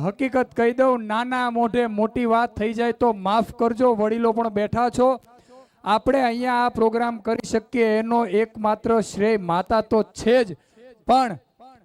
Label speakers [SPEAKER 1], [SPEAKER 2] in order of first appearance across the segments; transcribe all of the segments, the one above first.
[SPEAKER 1] હકીકત કહી દઉં, નાના મોઢે મોટી વાત થઈ જાય તો માફ કરજો, વડીલો પણ બેઠા છો. આપણે અહીંયા આ પ્રોગ્રામ કરી શકીએ એનો એકમાત્ર શ્રેય માતા તો છે જ, પણ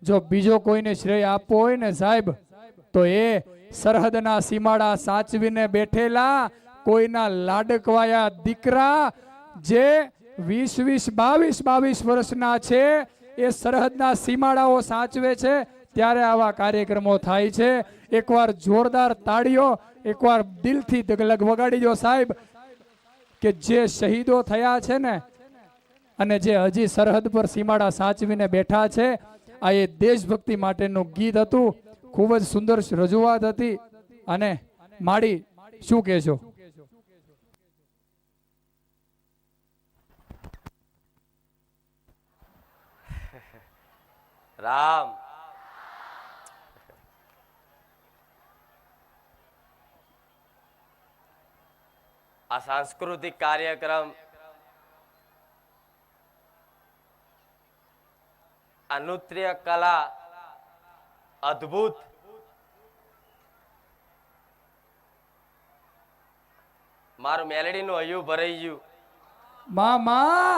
[SPEAKER 1] જો બીજો કોઈને શ્રેય આપવો હોય ને સાહેબ, તો એ સરહદના સીમાડા સાચવીને બેઠેલા કોઈના લાડકવાયા દીકરા જે 20-22 વર્ષના છે, એ સરહદના સીમાડાઓ સાચવે છે, ત્યારે આવા કાર્યક્રમો થાય છે. એકવાર જોરદાર તાળીઓ, એકવાર દિલથી વગાડી દો સાહેબ, કે જે શહીદો થયા છે ને, અને જે હજી સરહદ પર સીમાડા સાચવીને બેઠા છે, આ એ દેશભક્તિ માટેનું ગીત હતું. ખૂબ જ સુંદર રજૂઆત હતી. અને માડી શું કહેશો?
[SPEAKER 2] રામ આ સાંસ્કૃતિક કાર્યક્રમ, આ નૃત્ય કલા અદ્ભુત. મારું મેલેડી નું હૈયું ભરાઈ ગયું.
[SPEAKER 1] મામા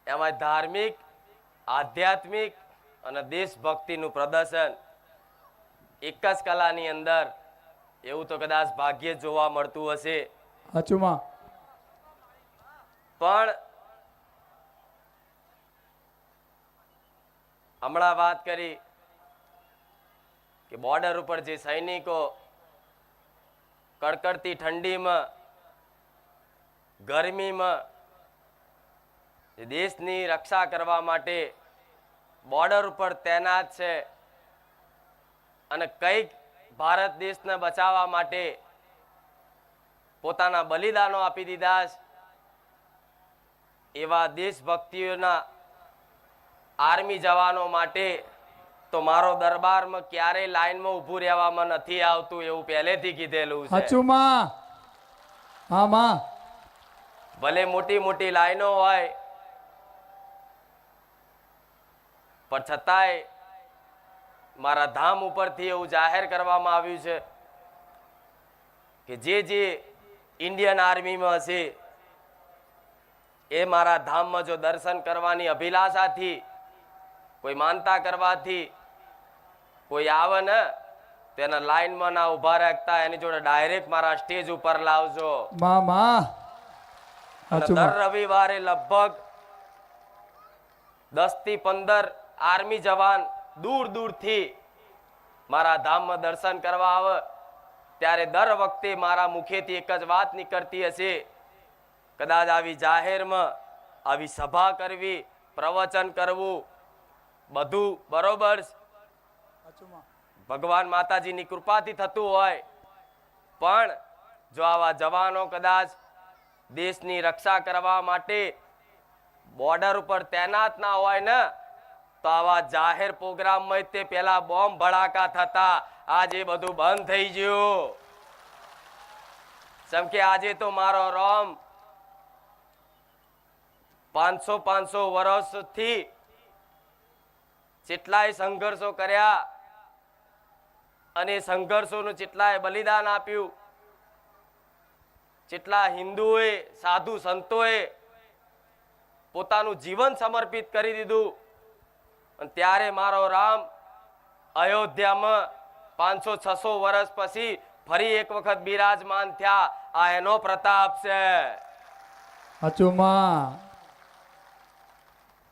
[SPEAKER 2] એમાં ધાર્મિક, આધ્યાત્મિક અને દેશભક્તિનું પ્રદર્શન એક જ કલાની અંદર, એવું તો કદાચ ભાગ્યે જોવા મળતું હશે.
[SPEAKER 1] હાચુમાં
[SPEAKER 2] પણ હમણાં વાત કરી કે બોર્ડર ઉપર જે સૈનિકો કડકડતી ઠંડીમાં, ગરમીમાં દેશની રક્ષા કરવા માટે બોર્ડર ઉપર તૈનાત છે, અને કઈક ભારત દેશને બચાવવા માટે પોતાના બલિદાનો આપી દીધા છે, એવા દેશભક્તિઓના આર્મી જવાનો માટે તો મારો દરબારમાં ક્યારેય લાઈનમાં ઊભું રહેવામાં નથી આવતું, એવું પહેલેથી કીધેલું છે.
[SPEAKER 1] હાચુમાં હા માં,
[SPEAKER 2] ભલે મોટી મોટી લાઈનો હોય, પણ છતાંય મારા ધામ ઉપરથી એવું જાહેર કરવામાં આવ્યું છે કે જે ઇન્ડિયન આર્મીમાં હશે એ મારા ધામમાં જો દર્શન કરવાની અભિલાષાથી, કોઈ માનતા કરવાથી કોઈ આવે ને, તેના લાઈનમાં ના ઉભા રાખતા એની જોડે ડાયરેક્ટ મારા સ્ટેજ ઉપર લાવજો.
[SPEAKER 1] મામા
[SPEAKER 2] દર રવિવારે લગભગ 10 થી 15 આર્મી જવાન દૂર દૂરથી મારા ધામમાં દર્શન કરવા આવે, ત્યારે દર વખતે મારા મુખેથી એક જ વાત નીકળતી હશે, કદાચ આવી જાહેરમાં આવી સભા કરવી, પ્રવચન કરવું, બધું બરોબર ભગવાન માતાજીની કૃપાથી થતું હોય, પણ જો આવા જવાનો કદાચ દેશની રક્ષા કરવા માટે બોર્ડર ઉપર તૈનાત ના હોય ને, તો આવા જાહેર પ્રોગ્રામમાં તે પેલા બોમ્બ ભડાકા થતા, આજે બધું બંધ થઈ ગયું. જેમ કે આજે તો મારો રોમ 500 વર્ષથી જેટલાય સંઘર્ષો કર્યા અને સંઘર્ષોનું જેટલાય બલિદાન આપ્યું, જેટલા હિન્દુઓએ, સાધુ સંતોએ પોતાનું જીવન સમર્પિત કરી દીધું, અને ત્યારે મારો રામ અયોધ્યામાં 500-600 વર્ષ પછી ફરી એક વખત બિરાજમાન થયા. આ એનો પ્રતાપ છે.
[SPEAKER 1] હાચુમાં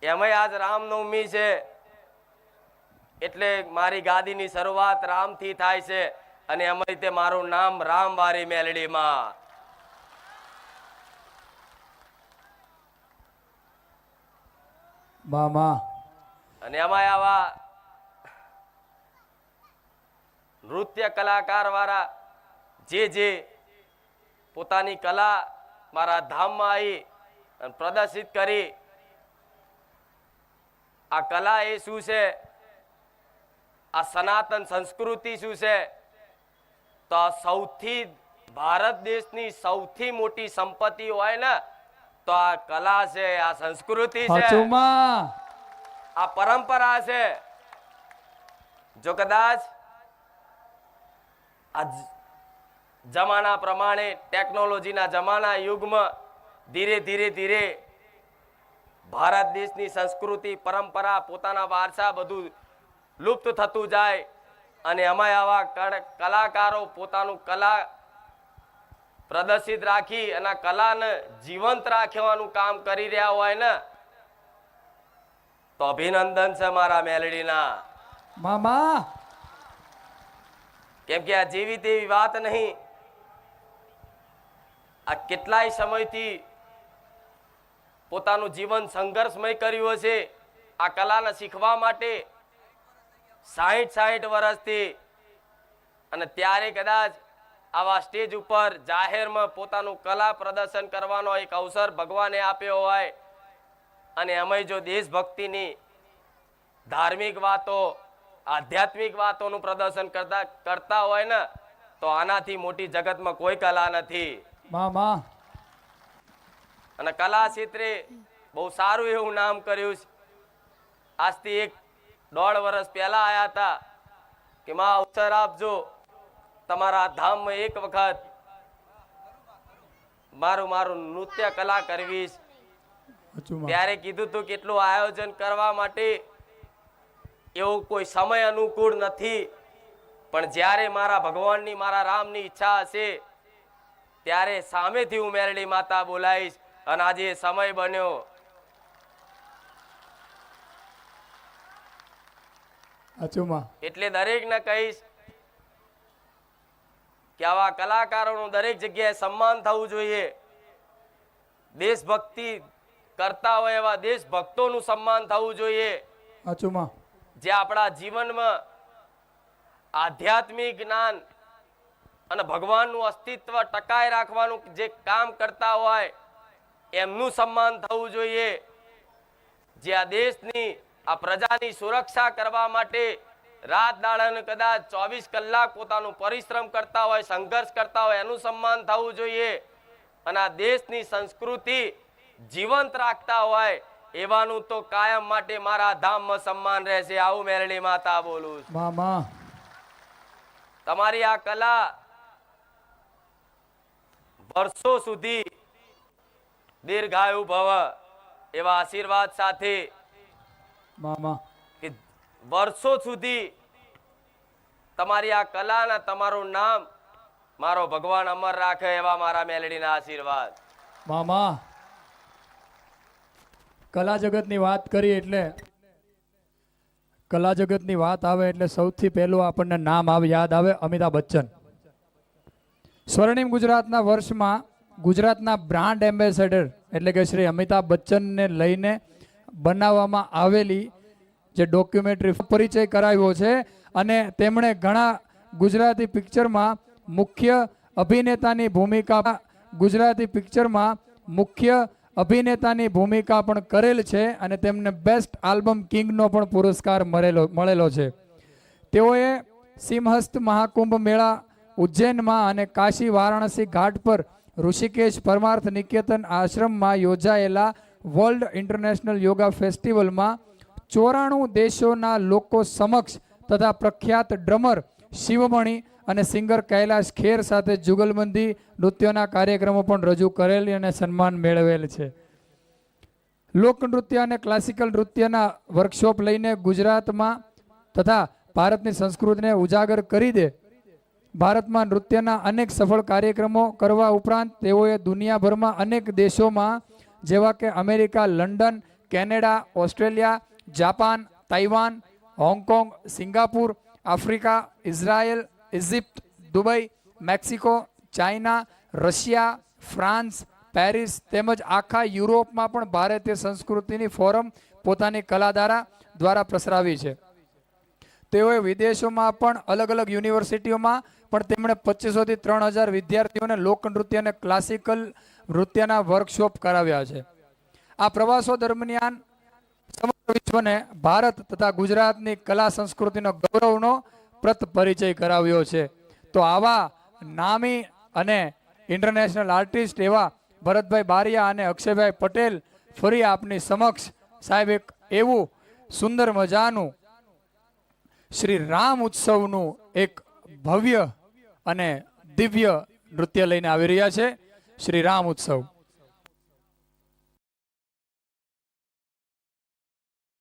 [SPEAKER 2] એમાંય આજ રામનવમી છે, એટલે મારી ગાદીની શરૂઆત રામથી થાય છે, અને એમાં તે મારું નામ રામવારી મેલડીમાં.
[SPEAKER 1] મામા
[SPEAKER 2] અને એમાં આવા નૃત્ય કલાકાર વાળા જે પોતાની કલા મારા ધામમાં આવી અને પ્રદર્શિત કરી, આ કલા એ શું છે, આ સનાતન સંસ્કૃતિ શું છે, તો આ સૌથી ભારત દેશની સૌથી મોટી સંપત્તિ હોય ને, તો આ કલા છે, આ સંસ્કૃતિ છે,
[SPEAKER 1] સાચુમાં
[SPEAKER 2] આ પરંપરા છે. જો કદાચ આ જમાના પ્રમાણે ટેકનોલોજીના જમાના યુગમાં ધીરે ધીરે ધીરે ભારત દેશની સંસ્કૃતિ પરંપરા પોતાના વારસા બધું લુપ્ત થતું જાય અને અમે આવા કલાકારો પોતાનું કલા પ્રદર્શિત રાખી અને કલાને જીવંત રાખવાનું કામ કરી રહ્યા હોય ને તો અભિનંદન છે મારા મેલડીના.
[SPEAKER 1] મામા
[SPEAKER 2] કેમ કે આ જેવી તેવી વાત નહીં. આ કેટલાય સમયથી પોતાનું જીવન સંઘર્ષમય કર્યું હશે આ કલાને શીખવા માટે 60 વર્ષથી, અને ત્યારે કદાચ આવા સ્ટેજ ઉપર જાહેરમાં પોતાનું કલા પ્રદર્શન કરવાનો એક અવસર ભગવાને આપ્યો હોય અને અમે જો દેશભક્તિની ધાર્મિક વાતો આધ્યાત્મિક વાતોનું પ્રદર્શન કરતા હોય ને તો આનાથી મોટી જગતમાં કોઈ કલા નથી.
[SPEAKER 1] મામા
[SPEAKER 2] અને કલા ક્ષેત્રે બહુ સારું એવું નામ કર્યું છે. આજથી 1.5 વર્ષ પહેલા આયા હતા કે માં અવસર આપજો તમારા ધામમાં એક વખત મારું નૃત્ય કલા કરવીશ. ત્યારે કીધું તું કેટલું આયોજન કરવા માટે એવું કોઈ સમય અનુકૂળ નથી, પણ જ્યારે મારા ભગવાનની મારા રામની ઈચ્છા હશે ત્યારે સામેથી હું મેરડી માતા બોલાવીશ અને આજે સમય બન્યો. એટલે દરેકને કહીશ કે આવા કલાકારોનું દરેક જગ્યાએ સન્માન થવું જોઈએ. દેશભક્તિ કરતા હોય એવા દેશભક્તોનું સન્માન થવું જોઈએ. જે આપણા જીવનમાં આધ્યાત્મિક જ્ઞાન અને ભગવાનનું અસ્તિત્વ ટકાઈ રાખવાનું જે કામ કરતા હોય એમનું સન્માન થવું જોઈએ. જે આ દેશની આ પ્રજાની સુરક્ષા કરવા માટે રાત દાડાને કદાચ 24 કલાક પોતાનું પરિશ્રમ કરતા હોય સંઘર્ષ કરતા હોય એનું સન્માન થવું જોઈએ. અને આ દેશની સંસ્કૃતિ જીવંત રાખતા હોય એવાનું તો કાયમ માટે મારા ધામમાં સન્માન રહેશે. આવું મેરડી માતા બોલું
[SPEAKER 1] મામા.
[SPEAKER 2] તમારી આ કલા વર્ષો સુધી દીર્ઘાયુ ભવ એવા આશીર્વાદ સાથે
[SPEAKER 1] મામા
[SPEAKER 2] કે વર્ષો સુધી તમારી આ કલાના તમારું નામ મારો ભગવાન અમર રાખે એવા મારા મેલડીના આશીર્વાદ.
[SPEAKER 1] મામા કલા જગતની વાત કરી એટલે કલા જગતની વાત આવે એટલે સૌથી પહેલું આપણને નામ યાદ આવે અમિતાભ બચ્ચન. સ્વર્ણિમ ગુજરાતના વર્ષમાં ગુજરાતના બ્રાન્ડ એમ્બેસેડર એટલે કે શ્રી અમિતાભ બચ્ચનને લઈને બનાવવામાં આવેલી જે ડોક્યુમેન્ટરી પરિચય કરાવ્યો છે અને તેમણે ઘણા ગુજરાતી પિક્ચરમાં મુખ્ય અભિનેતાની ભૂમિકા પણ કરેલ છે અને તેમને બેસ્ટ આલ્બમ કિંગનો પણ પુરસ્કાર મળેલો છે. તેઓએ સિંહસ્થ મહાકુંભ મેળા ઉજ્જૈનમાં અને કાશી વારાણસી ઘાટ પર ઋષિકેશ પરમાર્થ નિકેતન આશ્રમમાં યોજાયેલા વર્લ્ડ ઇન્ટરનેશનલ યોગા ફેસ્ટિવલમાં 94 દેશોના લોકો સમક્ષ તથા પ્રખ્યાત ડ્રમર શિવમણી અને સિંગર કૈલાશ ખેર સાથે જુગલબંધી નૃત્યોના કાર્યક્રમો પણ રજૂ કરેલ અને સન્માન મેળવેલ છે. લોકનૃત્ય અને ક્લાસિકલ નૃત્યના વર્કશોપ લઈને ગુજરાતમાં તથા ભારતની સંસ્કૃતિને ઉજાગર કરી દે ભારતમાં નૃત્યના અનેક સફળ કાર્યક્રમો કરવા ઉપરાંત તેઓએ દુનિયાભરમાં અનેક દેશોમાં જેવા કે America, London, Canada, Australia, Japan, Taiwan, Hong Kong, Singapore, Africa, Israel, Egypt, Dubai, Mexico, China, Russia, France, Paris તેમજ આખા યુરોપમાં પણ ભારતીય સંસ્કૃતિની ફોરમ પોતાની કલા દ્વારા પ્રસરાવી છે. તેઓએ વિદેશોમાં પણ અલગ અલગ યુનિવર્સિટીઓમાં પણ તેમણે 2500 થી 3000 વિદ્યાર્થીઓને લોકનૃત્ય અને ક્લાસિકલ નૃત્યના વર્કશોપ કરાવ્યા છે. આ પ્રવાસો દરમિયાન સમગ્ર વિશ્વને ભારત તથા ગુજરાતની કલા સંસ્કૃતિનો ગૌરવનો પ્રત પરિચય કરાવ્યો છે. તો આવા નામી અને ઇન્ટરનેશનલ આર્ટિસ્ટ એવા ભરતભાઈ બારિયા અને અક્ષયભાઈ પટેલ ફરી આપની સમક્ષ સાહેબ એક એવું સુંદર મજાનું શ્રી રામ ઉત્સવનું એક ભવ્ય અને દિવ્ય નૃત્ય લઈને આવી રહ્યા છે. શ્રી રામ ઉત્સવ.